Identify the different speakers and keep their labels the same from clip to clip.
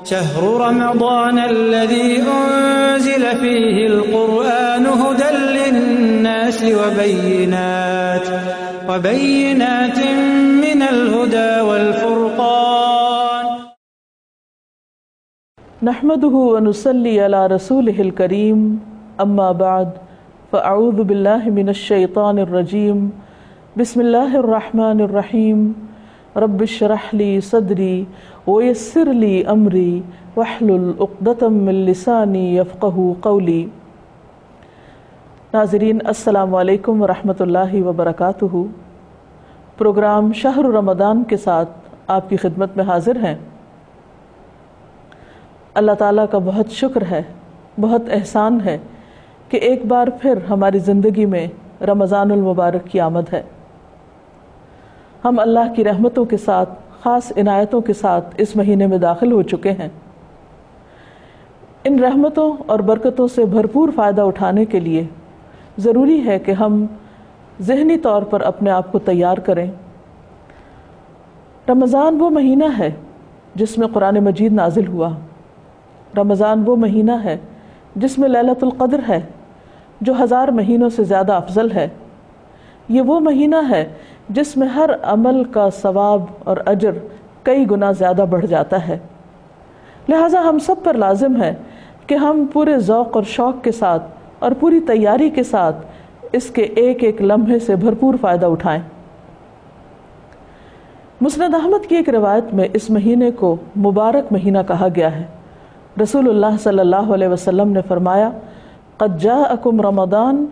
Speaker 1: شهر رمضان الذي أنزل فيه القرآن هدى للناس وبينات من الهدى والفرقان.
Speaker 2: نحمده ونصلي على رسوله الكريم، أما بعد، فأعوذ بالله من الشيطان الرجيم. بسم الله الرحمن الرحيم. رب اشرح لي صدري ويسر لي امری واحلل عقدۃ من لسانی یفقہوا قولی. ناظرین، السلام علیکم ورحمۃ اللہ وبرکاتہ. پروگرام شہر رمضان کے ساتھ آپ کی خدمت میں حاضر ہیں. اللہ تعالیٰ کا بہت شکر ہے، بہت احسان ہے کہ ایک بار پھر ہماری زندگی میں رمضان المبارک کی آمد ہے. ہم اللہ کی رحمتوں کے ساتھ، خاص عنایتوں کے ساتھ اس مہینے میں داخل ہو چکے ہیں. ان رحمتوں اور برکتوں سے بھرپور فائدہ اٹھانے کے لیے ضروری ہے کہ ہم ذہنی طور پر اپنے آپ کو تیار کریں. رمضان وہ مہینہ ہے جس میں قرآن مجید نازل ہوا. رمضان وہ مہینہ ہے جس میں لیلۃ القدر ہے، جو 1000 مہینوں سے زیادہ افضل ہے. یہ وہ مہینہ ہے جس میں ہر عمل کا ثواب اور اجر کئی گنا زیادہ بڑھ جاتا ہے. لہٰذا ہم سب پر لازم ہے کہ ہم پورے ذوق اور شوق کے ساتھ اور پوری تیاری کے ساتھ اس کے ایک ایک لمحے سے بھرپور فائدہ اٹھائیں. مسند احمد کی ایک روایت میں اس مہینے کو مبارک مہینہ کہا گیا ہے. رسول اللہ صلی اللہ علیہ وسلم نے فرمایا، قد جاءکم رمضان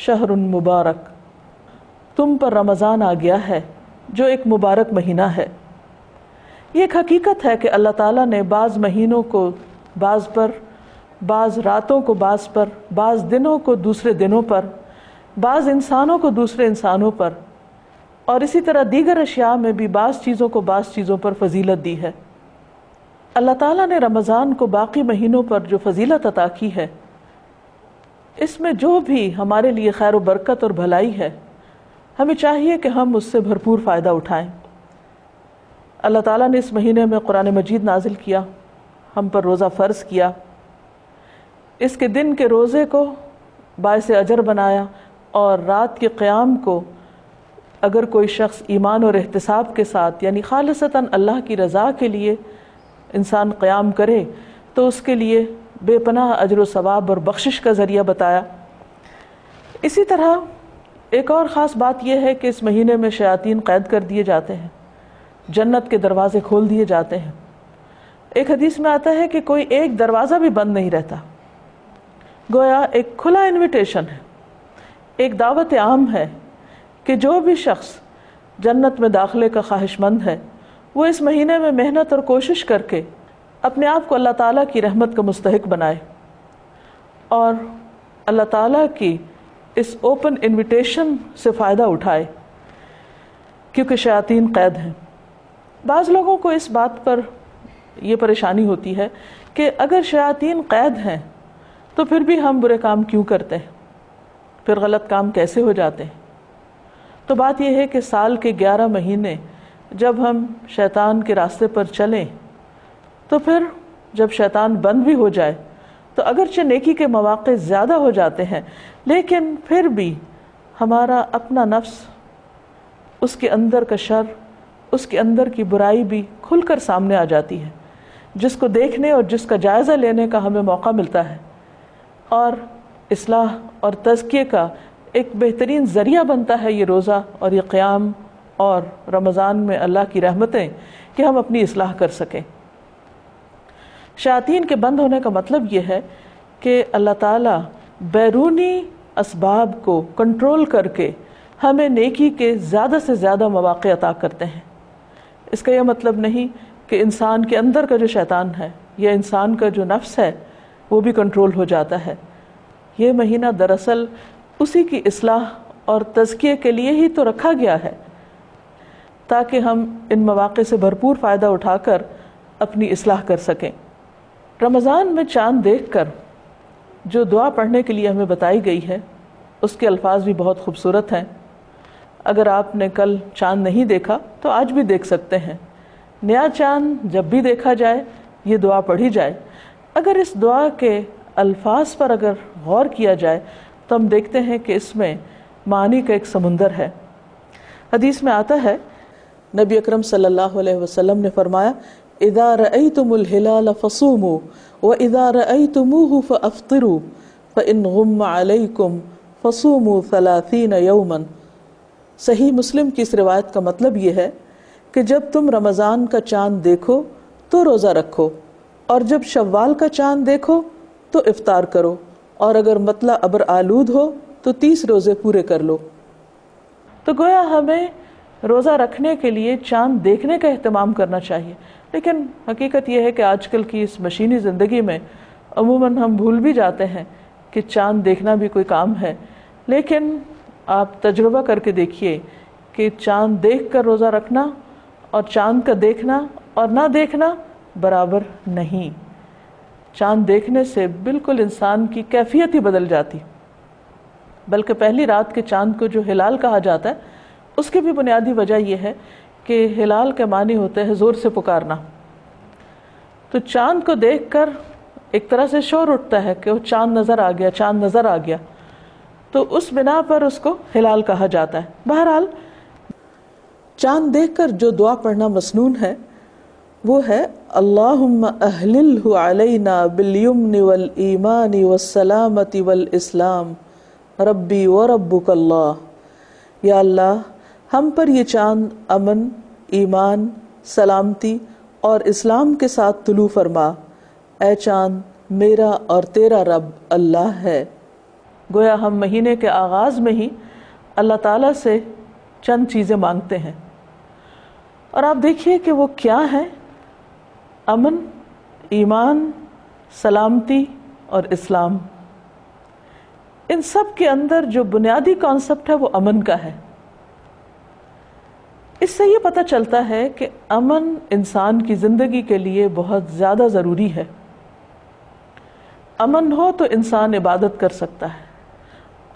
Speaker 2: شہر مبارک. تم پر رمضان آ گیا ہے جو ایک مبارک مہینہ ہے. یہ ایک حقیقت ہے کہ اللہ تعالیٰ نے بعض مہینوں کو بعض پر، بعض راتوں کو بعض پر، بعض دنوں کو دوسرے دنوں پر، بعض انسانوں کو دوسرے انسانوں پر، اور اسی طرح دیگر اشیاء میں بھی بعض چیزوں کو بعض چیزوں پر فضیلت دی ہے. اللہ تعالیٰ نے رمضان کو باقی مہینوں پر جو فضیلت عطا کی ہے، اس میں جو بھی ہمارے لیے خیر و برکت اور بھلائی ہے، ہمیں چاہیے کہ ہم اس سے بھرپور فائدہ اٹھائیں. اللہ تعالیٰ نے اس مہینے میں قرآن مجید نازل کیا، ہم پر روزہ فرض کیا، اس کے دن کے روزے کو باعث اجر بنایا، اور رات کے قیام کو اگر کوئی شخص ایمان اور احتساب کے ساتھ، یعنی خالصتاً اللہ کی رضا کے لیے انسان قیام کرے، تو اس کے لیے بے پناہ اجر و ثواب اور بخشش کا ذریعہ بتایا. اسی طرح ایک اور خاص بات یہ ہے کہ اس مہینے میں شیاطین قید کر دیے جاتے ہیں، جنت کے دروازے کھول دیے جاتے ہیں. ایک حدیث میں آتا ہے کہ کوئی ایک دروازہ بھی بند نہیں رہتا. گویا ایک کھلا انویٹیشن ہے، ایک دعوت عام ہے کہ جو بھی شخص جنت میں داخلے کا خواہش مند ہے، وہ اس مہینے میں محنت اور کوشش کر کے اپنے آپ کو اللہ تعالیٰ کی رحمت کا مستحق بنائے، اور اللہ تعالیٰ کی اس اوپن انویٹیشن سے فائدہ اٹھائے، کیونکہ شیاطین قید ہیں. بعض لوگوں کو اس بات پر یہ پریشانی ہوتی ہے کہ اگر شیاطین قید ہیں تو پھر بھی ہم برے کام کیوں کرتے ہیں، پھر غلط کام کیسے ہو جاتے ہیں. تو بات یہ ہے کہ سال کے 11 مہینے جب ہم شیطان کے راستے پر چلیں، تو پھر جب شیطان بند بھی ہو جائے تو اگرچہ نیکی کے مواقع زیادہ ہو جاتے ہیں، لیکن پھر بھی ہمارا اپنا نفس، اس کے اندر کا شر، اس کے اندر کی برائی بھی کھل کر سامنے آ جاتی ہے، جس کو دیکھنے اور جس کا جائزہ لینے کا ہمیں موقع ملتا ہے، اور اصلاح اور تزکیے کا ایک بہترین ذریعہ بنتا ہے یہ روزہ اور یہ قیام اور رمضان میں اللہ کی رحمتیں، کہ ہم اپنی اصلاح کر سکیں. شیاطین کے بند ہونے کا مطلب یہ ہے کہ اللہ تعالیٰ بیرونی اسباب کو کنٹرول کر کے ہمیں نیکی کے زیادہ سے زیادہ مواقع عطا کرتے ہیں. اس کا یہ مطلب نہیں کہ انسان کے اندر کا جو شیطان ہے یا انسان کا جو نفس ہے وہ بھی کنٹرول ہو جاتا ہے. یہ مہینہ دراصل اسی کی اصلاح اور تزکیے کے لیے ہی تو رکھا گیا ہے، تاکہ ہم ان مواقع سے بھرپور فائدہ اٹھا کر اپنی اصلاح کر سکیں. رمضان میں چاند دیکھ کر جو دعا پڑھنے کے لیے ہمیں بتائی گئی ہے، اس کے الفاظ بھی بہت خوبصورت ہیں. اگر آپ نے کل چاند نہیں دیکھا تو آج بھی دیکھ سکتے ہیں. نیا چاند جب بھی دیکھا جائے یہ دعا پڑھی جائے، اگر اس دعا کے الفاظ پر اگر غور کیا جائے تو ہم دیکھتے ہیں کہ اس میں معانی کا ایک سمندر ہے۔ حدیث میں آتا ہے، نبی اکرم صلی اللہ علیہ وسلم نے فرمایا، اذا رأيتم الهلال فصوموا واذا رأيتموه فافطروا فان غم عليكم فصوموا 30 يوما۔ صحیح مسلم کی اس روایت کا مطلب یہ ہے کہ جب تم رمضان کا چاند دیکھو تو روزہ رکھو، اور جب شوال کا چاند دیکھو تو افطار کرو، اور اگر مطلع ابر آلود ہو تو 30 روزے پورے کر لو۔ تو گویا ہمیں روزہ رکھنے کے لیے چاند دیکھنے کا اہتمام کرنا چاہیے، لیکن حقیقت یہ ہے کہ آج کل کی اس مشینی زندگی میں عموماً ہم بھول بھی جاتے ہیں کہ چاند دیکھنا بھی کوئی کام ہے۔ لیکن آپ تجربہ کر کے دیکھیے کہ چاند دیکھ کر روزہ رکھنا اور چاند کا دیکھنا اور نہ دیکھنا برابر نہیں۔ چاند دیکھنے سے بالکل انسان کی کیفیت ہی بدل جاتی، بلکہ پہلی رات کے چاند کو جو ہلال کہا جاتا ہے اس کی بھی بنیادی وجہ یہ ہے کہ ہلال کے معنی ہوتے ہیں زور سے پکارنا۔ تو چاند کو دیکھ کر ایک طرح سے شور اٹھتا ہے کہ وہ چاند نظر آ گیا، چاند نظر آ گیا، تو اس بنا پر اس کو ہلال کہا جاتا ہے۔ بہرحال چاند دیکھ کر جو دعا پڑھنا مسنون ہے وہ ہے، اللہم اہللہ علینا بالیمن والایمان والسلامت والاسلام ربی وربک اللہ۔ یا اللہ ہم پر یہ چاند امن، ایمان، سلامتی اور اسلام کے ساتھ طلوع فرما، اے چاند میرا اور تیرا رب اللہ ہے۔ گویا ہم مہینے کے آغاز میں ہی اللہ تعالیٰ سے چند چیزیں مانگتے ہیں، اور آپ دیکھیے کہ وہ کیا ہیں؟ امن، ایمان، سلامتی اور اسلام۔ ان سب کے اندر جو بنیادی کانسیپٹ ہے وہ امن کا ہے۔ اس سے یہ پتہ چلتا ہے کہ امن انسان کی زندگی کے لیے بہت زیادہ ضروری ہے۔ امن ہو تو انسان عبادت کر سکتا ہے،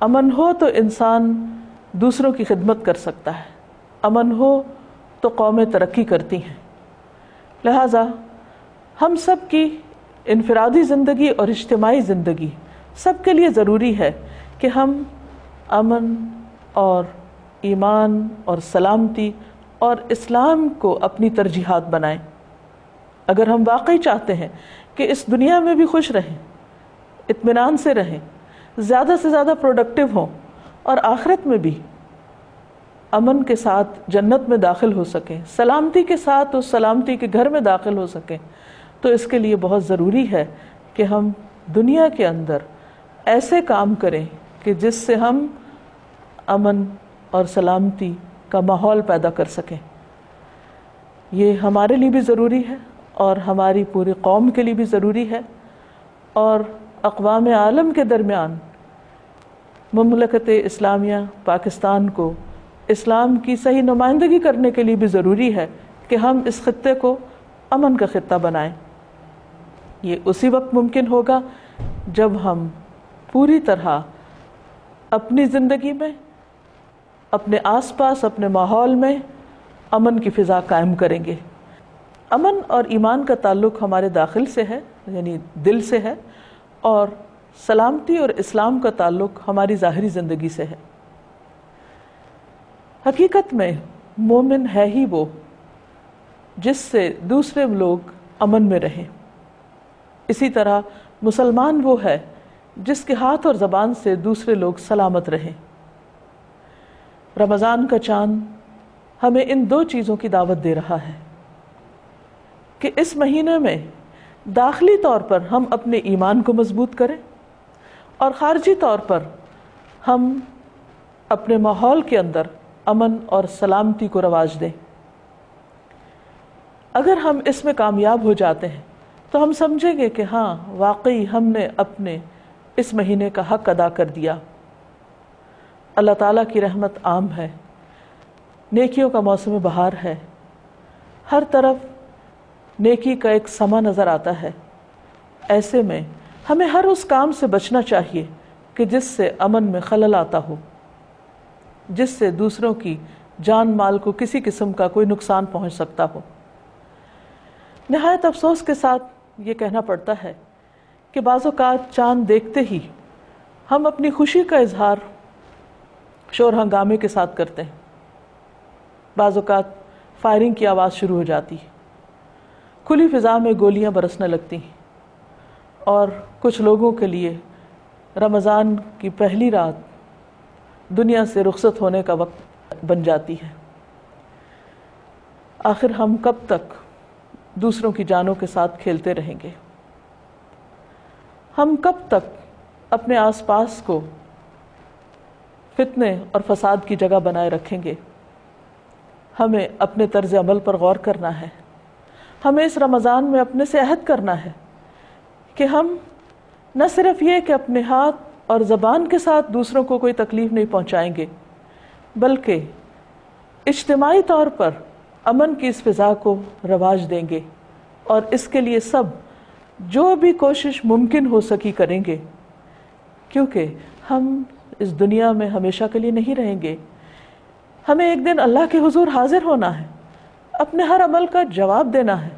Speaker 2: امن ہو تو انسان دوسروں کی خدمت کر سکتا ہے، امن ہو تو قومیں ترقی کرتی ہیں۔ لہٰذا ہم سب کی انفرادی زندگی اور اجتماعی زندگی سب کے لیے ضروری ہے کہ ہم امن اور ایمان اور سلامتی اور اسلام کو اپنی ترجیحات بنائیں۔ اگر ہم واقعی چاہتے ہیں کہ اس دنیا میں بھی خوش رہیں، اطمینان سے رہیں، زیادہ سے زیادہ پروڈکٹیو ہوں، اور آخرت میں بھی امن کے ساتھ جنت میں داخل ہو سکیں، سلامتی کے ساتھ اس سلامتی کے گھر میں داخل ہو سکیں، تو اس کے لیے بہت ضروری ہے کہ ہم دنیا کے اندر ایسے کام کریں کہ جس سے ہم امن اور سلامتی کا ماحول پیدا کر سکیں۔ یہ ہمارے لیے بھی ضروری ہے اور ہماری پوری قوم کے لیے بھی ضروری ہے، اور اقوام عالم کے درمیان مملکت اسلامیہ پاکستان کو اسلام کی صحیح نمائندگی کرنے کے لیے بھی ضروری ہے کہ ہم اس خطے کو امن کا خطہ بنائیں۔ یہ اسی وقت ممکن ہوگا جب ہم پوری طرح اپنی زندگی میں، اپنے آس پاس، اپنے ماحول میں امن کی فضا قائم کریں گے۔ امن اور ایمان کا تعلق ہمارے داخل سے ہے، یعنی دل سے ہے، اور سلامتی اور اسلام کا تعلق ہماری ظاہری زندگی سے ہے۔ حقیقت میں مومن ہے ہی وہ جس سے دوسرے لوگ امن میں رہیں۔ اسی طرح مسلمان وہ ہے جس کے ہاتھ اور زبان سے دوسرے لوگ سلامت رہیں۔ رمضان کا چاند ہمیں ان دو چیزوں کی دعوت دے رہا ہے کہ اس مہینے میں داخلی طور پر ہم اپنے ایمان کو مضبوط کریں، اور خارجی طور پر ہم اپنے ماحول کے اندر امن اور سلامتی کو رواج دیں۔ اگر ہم اس میں کامیاب ہو جاتے ہیں تو ہم سمجھیں گے کہ ہاں واقعی ہم نے اپنے اس مہینے کا حق ادا کر دیا۔ اللہ تعالیٰ کی رحمت عام ہے، نیکیوں کا موسم بہار ہے، ہر طرف نیکی کا ایک سما نظر آتا ہے۔ ایسے میں ہمیں ہر اس کام سے بچنا چاہیے کہ جس سے امن میں خلل آتا ہو، جس سے دوسروں کی جان مال کو کسی قسم کا کوئی نقصان پہنچ سکتا ہو۔ نہایت افسوس کے ساتھ یہ کہنا پڑتا ہے کہ بعض اوقات چاند دیکھتے ہی ہم اپنی خوشی کا اظہار شور ہنگامے کے ساتھ کرتے ہیں. بعض اوقات فائرنگ کی آواز شروع ہو جاتی ہے، کھلی فضا میں گولیاں برسنے لگتی ہیں، اور کچھ لوگوں کے لیے رمضان کی پہلی رات دنیا سے رخصت ہونے کا وقت بن جاتی ہے. آخر ہم کب تک دوسروں کی جانوں کے ساتھ کھیلتے رہیں گے؟ ہم کب تک اپنے آس پاس کو فتنے اور فساد کی جگہ بنائے رکھیں گے؟ ہمیں اپنے طرز عمل پر غور کرنا ہے. ہمیں اس رمضان میں اپنے سے عہد کرنا ہے کہ ہم نہ صرف یہ کہ اپنے ہاتھ اور زبان کے ساتھ دوسروں کو کوئی تکلیف نہیں پہنچائیں گے، بلکہ اجتماعی طور پر امن کی اس فضا کو رواج دیں گے، اور اس کے لیے سب جو بھی کوشش ممکن ہو سکی کریں گے، کیونکہ ہم اس دنیا میں ہمیشہ کے لیے نہیں رہیں گے. ہمیں ایک دن اللہ کے حضور حاضر ہونا ہے، اپنے ہر عمل کا جواب دینا ہے،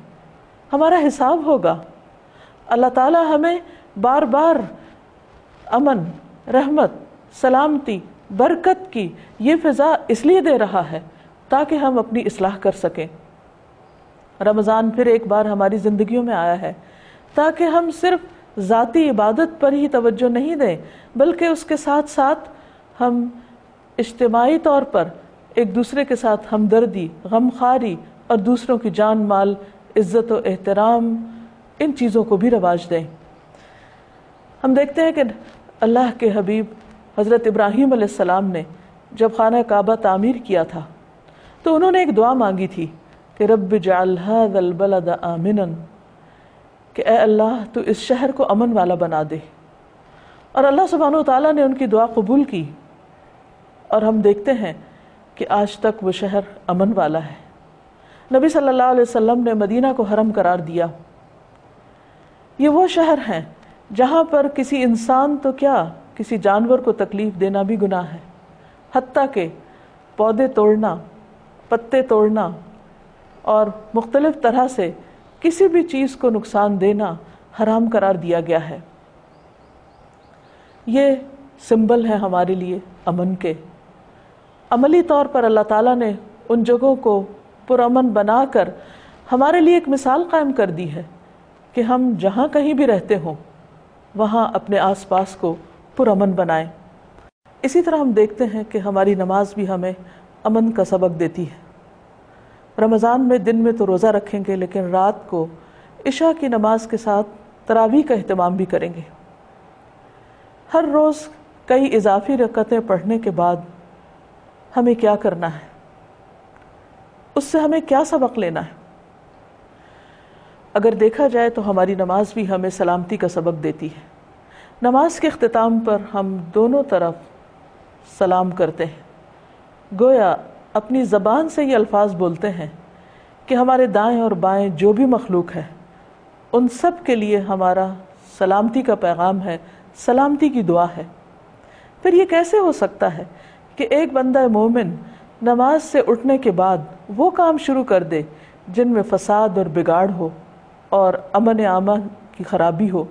Speaker 2: ہمارا حساب ہوگا. اللہ تعالیٰ ہمیں بار بار امن، رحمت، سلامتی، برکت کی یہ فضا اس لیے دے رہا ہے تاکہ ہم اپنی اصلاح کر سکیں. رمضان پھر ایک بار ہماری زندگیوں میں آیا ہے تاکہ ہم صرف ذاتی عبادت پر ہی توجہ نہیں دیں، بلکہ اس کے ساتھ ساتھ ہم اجتماعی طور پر ایک دوسرے کے ساتھ ہمدردی، غمخواری اور دوسروں کی جان مال، عزت و احترام، ان چیزوں کو بھی رواج دیں. ہم دیکھتے ہیں کہ اللہ کے حبیب حضرت ابراہیم علیہ السلام نے جب خانہ کعبہ تعمیر کیا تھا تو انہوں نے ایک دعا مانگی تھی کہ رب اجعل ھذا البلد آمنا، کہ اے اللہ تو اس شہر کو امن والا بنا دے. اور اللہ سبحانہ و تعالیٰ نے ان کی دعا قبول کی، اور ہم دیکھتے ہیں کہ آج تک وہ شہر امن والا ہے. نبی صلی اللہ علیہ وسلم نے مدینہ کو حرم قرار دیا. یہ وہ شہر ہیں جہاں پر کسی انسان تو کیا، کسی جانور کو تکلیف دینا بھی گناہ ہے، حتیٰ کہ پودے توڑنا، پتے توڑنا اور مختلف طرح سے کسی بھی چیز کو نقصان دینا حرام قرار دیا گیا ہے. یہ سمبل ہے ہمارے لیے امن کے. عملی طور پر اللہ تعالیٰ نے ان جگہوں کو پرامن بنا کر ہمارے لیے ایک مثال قائم کر دی ہے کہ ہم جہاں کہیں بھی رہتے ہوں وہاں اپنے آس پاس کو پرامن بنائیں. اسی طرح ہم دیکھتے ہیں کہ ہماری نماز بھی ہمیں امن کا سبق دیتی ہے. رمضان میں دن میں تو روزہ رکھیں گے، لیکن رات کو عشاء کی نماز کے ساتھ تراویح کا اہتمام بھی کریں گے. ہر روز کئی اضافی رکعتیں پڑھنے کے بعد ہمیں کیا کرنا ہے، اس سے ہمیں کیا سبق لینا ہے؟ اگر دیکھا جائے تو ہماری نماز بھی ہمیں سلامتی کا سبق دیتی ہے. نماز کے اختتام پر ہم دونوں طرف سلام کرتے ہیں، گویا اپنی زبان سے یہ الفاظ بولتے ہیں کہ ہمارے دائیں اور بائیں جو بھی مخلوق ہے ان سب کے لیے ہمارا سلامتی کا پیغام ہے، سلامتی کی دعا ہے. پھر یہ کیسے ہو سکتا ہے کہ ایک بندہ مومن نماز سے اٹھنے کے بعد وہ کام شروع کر دے جن میں فساد اور بگاڑ ہو اور امن عامہ کی خرابی ہو؟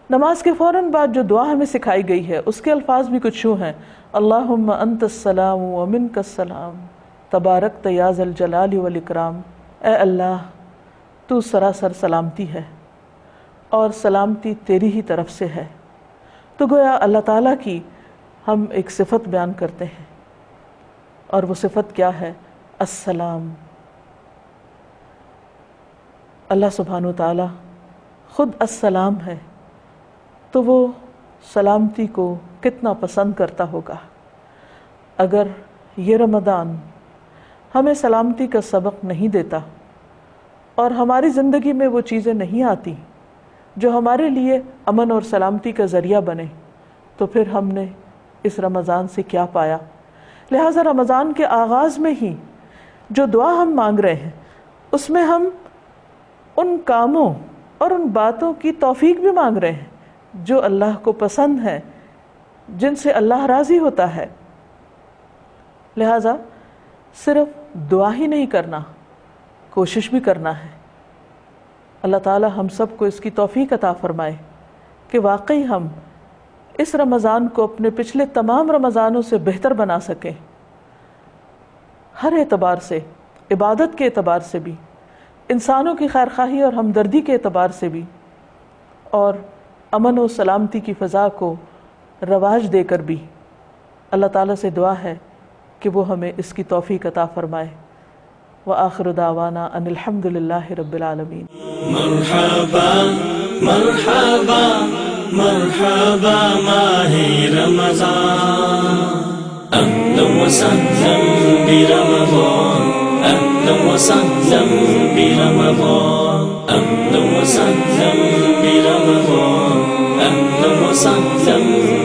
Speaker 2: نماز کے فوراً بعد جو دعا ہمیں سکھائی گئی ہے اس کے الفاظ بھی کچھ یوں ہیں: اللہم انت السلام ومنک السلام تبارکت یا ذا الجلال والاکرام. اے اللہ تو سراسر سلامتی ہے اور سلامتی تیری ہی طرف سے ہے. تو گویا اللہ تعالیٰ کی ہم ایک صفت بیان کرتے ہیں، اور وہ صفت کیا ہے؟ السلام. اللہ سبحانہ وتعالی خود السلام ہے، تو وہ سلامتی کو کتنا پسند کرتا ہوگا. اگر یہ رمضان ہمیں سلامتی کا سبق نہیں دیتا اور ہماری زندگی میں وہ چیزیں نہیں آتی جو ہمارے لیے امن اور سلامتی کا ذریعہ بنے، تو پھر ہم نے اس رمضان سے کیا پایا؟ لہٰذا رمضان کے آغاز میں ہی جو دعا ہم مانگ رہے ہیں اس میں ہم ان کاموں اور ان باتوں کی توفیق بھی مانگ رہے ہیں جو اللہ کو پسند ہے، جن سے اللہ راضی ہوتا ہے. لہٰذا صرف دعا ہی نہیں کرنا، کوشش بھی کرنا ہے. اللہ تعالی ہم سب کو اس کی توفیق عطا فرمائے کہ واقعی ہم اس رمضان کو اپنے پچھلے تمام رمضانوں سے بہتر بنا سکیں، ہر اعتبار سے، عبادت کے اعتبار سے بھی، انسانوں کی خیرخواہی اور ہمدردی کے اعتبار سے بھی، اور امن و سلامتی کی فضا کو رواج دے کر بھی۔ اللہ تعالیٰ سے دعا ہے کہ وہ ہمیں اس کی توفیق عطا فرمائے۔ وآخر دعوانا ان الحمد للہ رب العالمین۔
Speaker 3: مرحبا مرحبا مرحبا ماہ رمضان، اہلا وسہلا برمضان، اہلا وسہلا برمضان، اہلا وسہلا برمضان، اہلا وسہلا